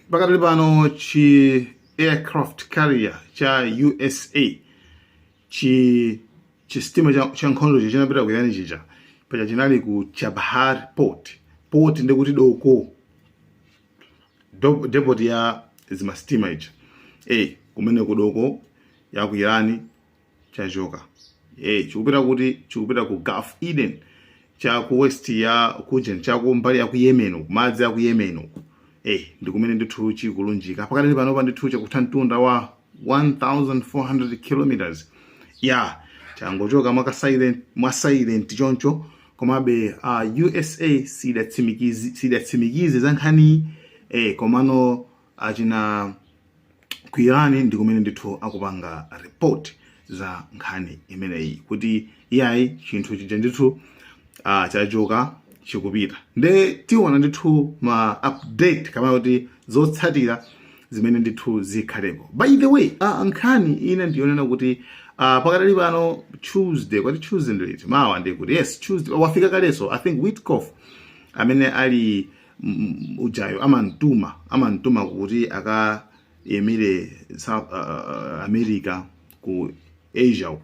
pakati pano chi aircraft carrier cha USA chi stima cha nkhondo chinapita ku Iran chija pacha chinali ku Chabahar port ndikuti doko depot ya zimastima ija kumene kudoko ya ku Iran chachoka chikupita ku Gulf Eden cha ku west ya kujen cha ku mbali ya ku Yemen madzi ya ku Yemen ndikumene ndithu chikulunjika pakati pano ndithu chakutantunda wa 1400 kilometers changochoka mwa silent choncho komabe USA sidatsimikize za nkhani komano achina ku Iran ndikumene ndithu akupanga report za nkhani imeneyi kuti iyayi chinthu chija ndithu chachoka chikupita nde tiona ndithu ma update kama kuti zotsatira zimene ndithu zikhalepo. By the way nkhani ine ndionena kuti pakati pano Tuesday ndiliti mawa ndi kuti yes Tuesday wafika kaleso. I think Witkoff amene ali ujayo amantuma kuti akayemire South America ku Asia.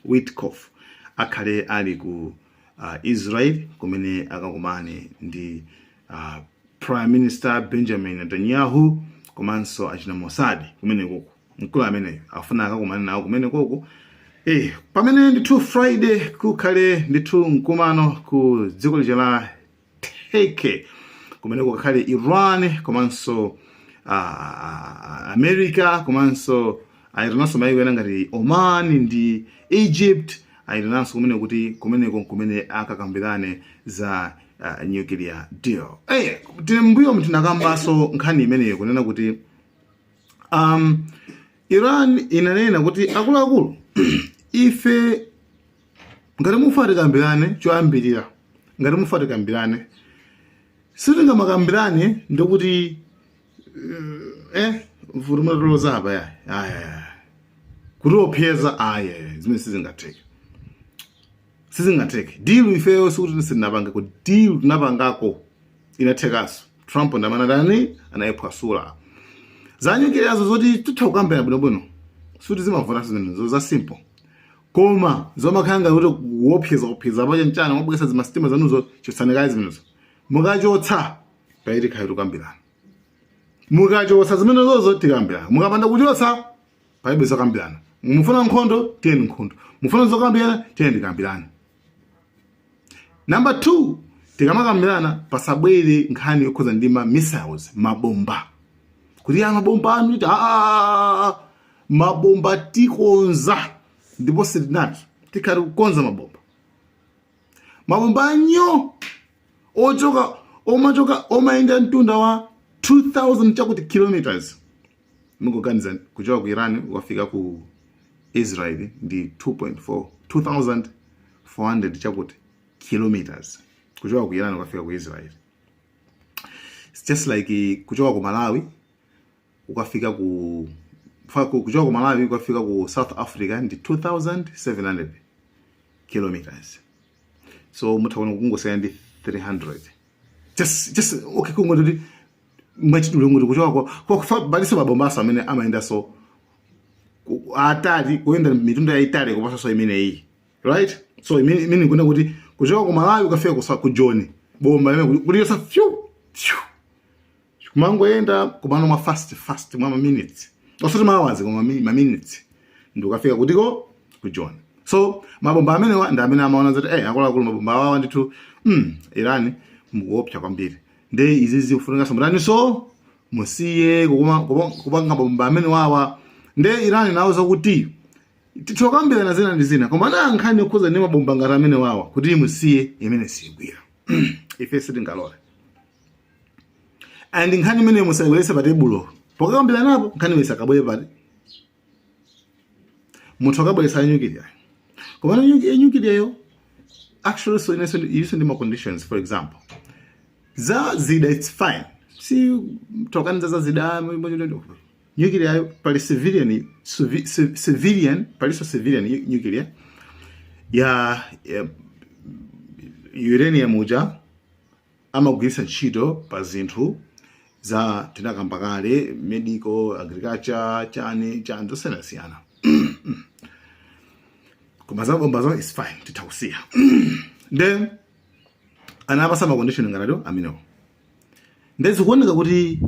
Witkoff akhale ali ku Israel kumene akakumane ndi Prime Minister Benjamin Netanyahu komanso achina Mossad kumene koko mkulu amene afuna akakumane nawo kumene koko. Pamene ndithu Friday kukhale ndithu mkumano ku dziko lija la Turkey kumene kukhale Iran komanso America komanso ayiranaso mayiko ena ngati Oman ndi Egypt ayiranaso kumene akakambirane za nuclear deal. Mbuyo mtinakambaso nkhani imeneyo kunena kuti Iran inanena kuti akuluakulu ife ngati mufati kambirane choyambirira ngati mufati kambirane sitingamakambirane ndokuti vurumatoloza apa kutiopseza zimene sizingatheke deal ifeyo sikuti sinapange ku deal tinapangako inathekaso. Trump ndamanadani anayiphwasula zanyukirazo zoti tuthakukambira bwinobwino suti zimavota zimenezo za simple koma zomakhanga kuti kuopseza apache mchana mwabwesa zimastima zanuzo chisanikazi zimenezo mukachotsa paiti khaitu kambirana mukachotsa zimenezozo tikambirana mukapanda kuchotsa paibe zokambirana mufuna nkhondo tiyeni nkhondo mufuna zokambirana tiyeni tikambirana. Number 2 tikamakambirana pasabwere nkhani yokhuza ndi missiles mabomba kuti mabomba anu iti mabomba tikonza ndipo sitinati tikati kukonza mabomba anyo omachoka omayenda mtunda wa 2000 chakuti kilometers mukuganiza kuchoka ku Iran ukafika ku Israel ndi 2400 chakuti kilometers kuchoka ku Iran ukafika ku Israel. It's just like kuchoka ku Malawi ukafika kuchoka ku Malawi ukafika ku South Africa ndi 2700 kilometers. So mutaona kungosaya ndi 300 just okay kungoti mwachidule ngoti kuchoka kwa balisa mabombaso amene amaenda so atali kuenda mitunda ya Italy kupasa so imene iyi right. So imene ngona kuti kuchoka ku Malawi ukafika ku John bomba imene kuti yosa kumangoenda kumano ma fast mwa minutes osati mawazi koma ma minutes ndio ukafika kutiko ku John. So mabomba amene ndi amene amaona zoti akuluakulu mabomba awa ndithu Iran mukuopsa kwambiri nde izizi kufunika sombrani so musiye kupanga mabomba amene wawa nde Iran nawuza kuti titokambirana zina ndi zina koma na nkhani yokhuza ndi mabomba ngati amene wawa kuti musiye imene siyigwira ife sitingalole and nkhani imene musayibwerese pa tebulo pokambirana napo nkhani imene sakabwere pati munthu akabweresa nuclear koma nuclear yo actually so iso ndi ma conditions. For example za zida it's fine si tokaniza za zida nuclear pali civilian nuclear ya uranium uja amagwirisa ntchito pa zinthu za tinakamba kale medical agriculture chani zosiyana koma zabombazo is fine titausiya then anapasa macondition ngalato amenewo ndezikuoneka kuti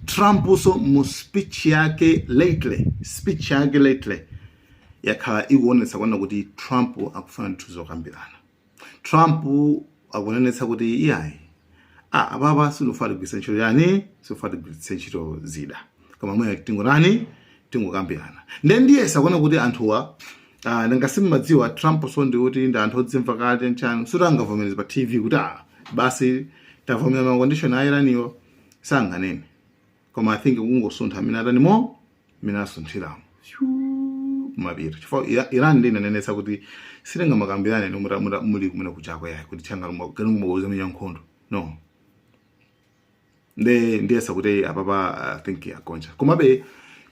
Trump so mu speech yake lately yakhala ikuonetsa kuona kuti Trump akufuna nthu zokambirana. Trump akunenetsa kuti iyayi ababa sinofuna kugwiritsa ntchito yani sinofuna kugwiritsa ntchito zida koma mwe tingorani tingokambirana ndiye sakuona kuti anthuwa ndangasimadziwa Trump so ndi kuti ndi anthu odzimva kale nchani sutangavomereza pa TV kuti basi tavomera ma condition a Iraniyo sanganene koma I think kungosuntha mina atanimo mina asunthiramo mabira chifukwa Iran ndi inanenetsa kuti silinga makambirane nomura muli kumene kuchako yayi kuti changa muboza munyankhondo no ndiye sakuti apapa I think akonja komabe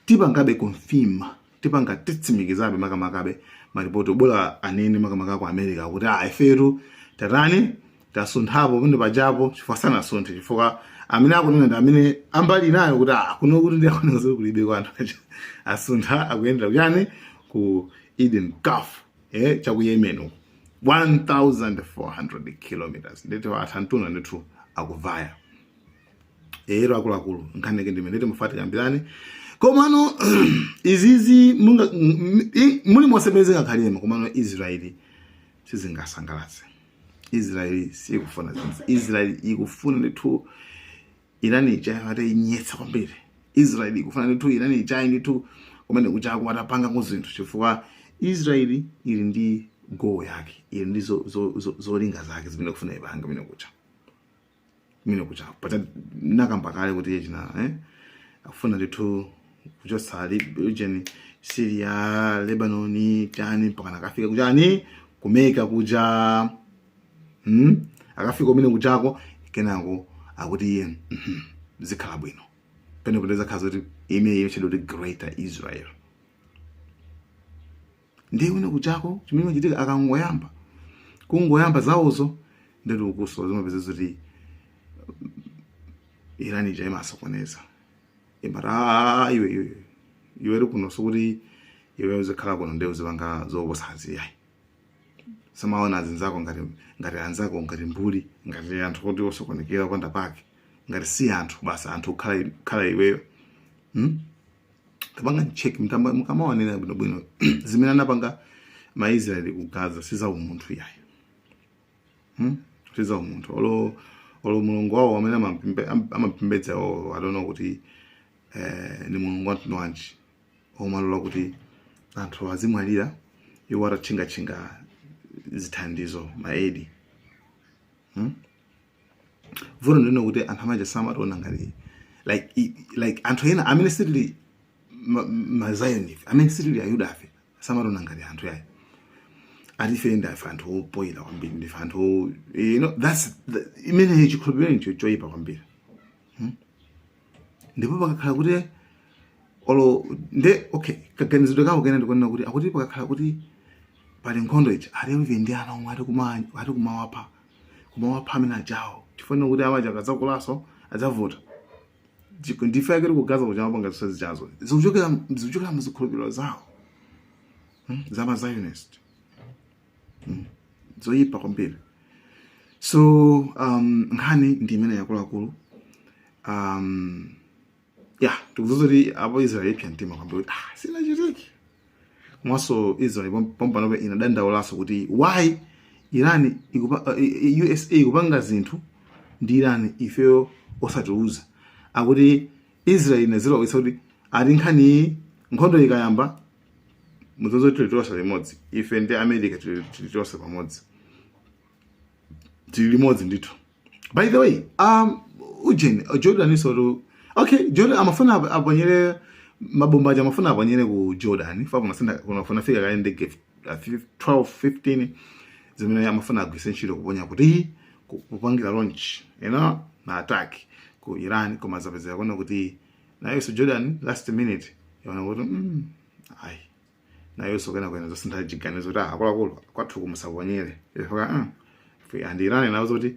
tipangabe confirm tipanga titsimikizabe makamakabe maripoti bola anene makamaka ku America kuti ifetu tatani tasunthapo pende pajapo chifukwa sana sunthe chifukwa amene akunena ndi amene ambali nayo kuti kuno kuti ndi akoneka kulibe kwanthu asuntha akuyendera kuyani ku Eden Gulf chaku Yemen 1400 kilometers ndete atantuna ndithu akuvaya ero akuluakulu nkhaneke ndimene ndete mufati kambirani komano izizi muli mosemeze ngakhalima komano Israeli sizingasangalatse Israeli sikufuna zinzi Israeli ikufuna ndithu Irani ichayate inyetsa kwambiri Israeli ikufuna ndithu Irani ichayi ndithu kumene kuchako watapanga kuzinthu chifukwa Israeli ili ndi goal yake ili ndi zolinga zake zimene kufuna ibanga mine kucha pata nakamba kale kuti yechina akufuna ndithu kuchosali region Syria Lebanon tani mpaka nakafika kuchani kumeka kuja akafika kumene kuchako kenako akuti zikhala bwino pene kudeza khazo kuti ime chedoti Greater Israel ndiye wina kuchako chimene chitika akangoyamba kungoyamba zawozo ndeti ukuso zimapeza kuti Irani chaimasokoneza imara iwe kuno sokuti iwe uzikhala kuno ndiye uzipanga zoposazi yayi samaona zinzako ngati anzako ngati mbuli ngati anthu kuti osokonekera kwanda pake ngati si anthu basa anthu khala iweyo tabanga check mtamba mukamaonera bwino zimene anapanga maIsraeli ku Gaza siza umunthu yayi siza umunthu olo mulungu wawo amene amampembedza I don't know kuti ni mulungu wanthu wanji omalola kuti anthu azimwalira iwo atachinga zithandizo maedi vuno ndino kuti anthu amaja samationa ngati like anthu ena amene sitili mazayoni amene sitili ayudafe samationa ngati anthu yayi atife ndafe anthu opoyira kwambiri ndife anthu that's imene chikhulupiriro choyipa kwambiri ndipo pakakhala kuti olo okay kaganizidwe kawo kena ndikuona kuti akuti pakakhala kuti pali nkhondo ichi alive ndi ana omwe ati kumawapha amene ajawo tifuna kuti amaja akadzakulaso adzavota ndife akati kugaza kuti amapanga zisazi chazo zikuchokera muzikhulupiriro zawo zamazionist zoyipa kwambiri so nkhani ndi imene yakuluakulu tikuzuza kuti apo Israeli ipya mtima kwambiri kuti sinachitiki mwaso Israeli pompanobe inadandaulaso kuti why Irani USA ikupanga zinthu ndi Irani ifeyo osatiuza akuti Israeli inazira kuti ati nkhani nkhondo ikayamba muzozo tilitosa limodzi ife ndi America tilitosa pamodzi tili limodzi ndithu by the way Jordan isoro okay Jordan amafuna abonyere mabombaja amafuna abonyere ku Jordan fa kunafuna fika kale ndege 12-15 zimene amafuna agwise ntchito kuponya kuti kupangira launch na attack ku Iran koma zapeza kuona kuti nayo Jordan last minute yona kuti ai nayo sokena kwena zosintha jiganizo kuti akuluakulu kwathu kumusabonyere ifika Iran nawo kuti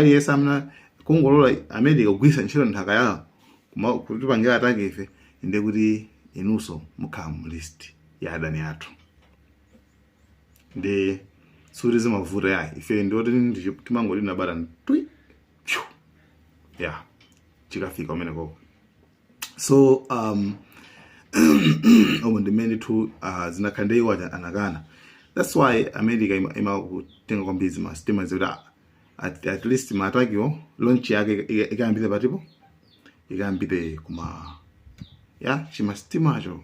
yes amna kungolola America kugwisa ntchito nthaka yawo kuti pangira atake ife inde kuti inuso mukhala mu list ya adani athu. Ndi suri zimavuta ya ife ndoti timangoli nabara twi yeah chikafika umeneko. So ndimene tu zinakhandeiwa anakana. That's why America ima kutenga kwambizi ma stima zira at least matakiwo launch yake ikambite patipo ikambite kuma ya chima stima cho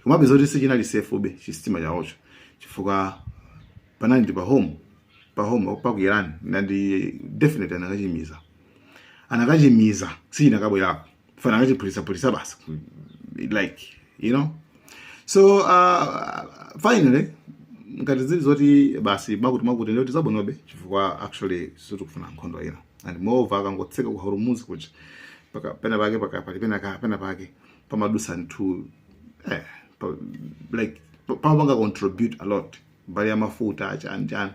kuma bezoti sichinali safe ube chistima chaocho chifuka panali ndi pa home pa ku Iran ndi definitely anakachimiza sina kabwera fana akachipulisa basi like you know. So finally ngati zili zoti basi makuti ndoti zabonobe chifukwa actually sutu kufuna nkhondo ina and moreover akangotseka ku Hormuz kuti pena pake pamadusa nthu like pamanga contribute a lot bali ya mafuta achana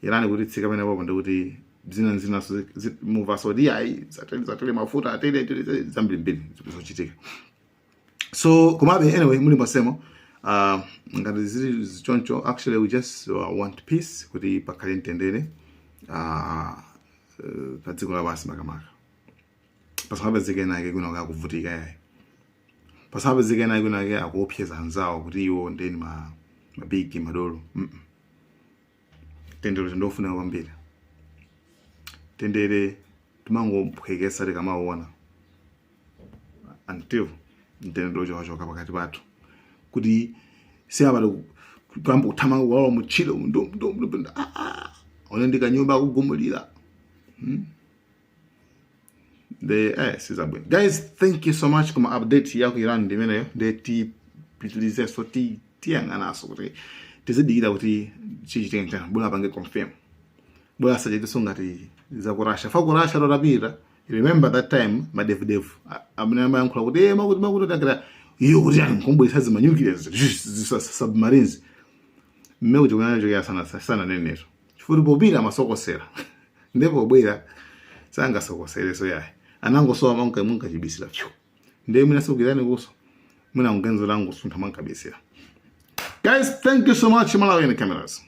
Iran kuti tsika pena papo ndikuti zina move Saudi ai zatele mafuta atele zambiri zochitika. So kumabe anyway muli masemo ngati zili zichoncho actually we just want peace kuti pakhale mtendere pa dziko lapansi makamaka pasapezeke nake kuna kuvutika yayi pasapezeke nake kuna akuopseza anzawo kuti iwo ndeni mabigi madolo tendere ndofuna kwambiri tendere timangophwekesa tikamaona until mtendere wacho pakati pathu kuti siyabala kwamba uthamanga walo muchilo ndo onendika nyumba kugumulira sizabwe. Guys, thank you so much kuma update ya ku Iran ndimeneyo ndeti pitilize so tiangana so kuti tizidikira kuti chichitenga bula pange confirm bula sajeti songati za ku Russia fa ku Russia ro rabira. Remember that time madev amnamba yankula kuti makuti takira iyo kuti ankombisa zimanyukires submarines mmeuti kunanacho sana nenezo chifuri bobira masokosera ndipo bwera sanga sokosere so yayi anango so amanka munka chibisira pyo ndiye mina sokirani kuso muna ungenzo langu suntha manka bisira. Guys, thank you so much. Malawi in the cameras.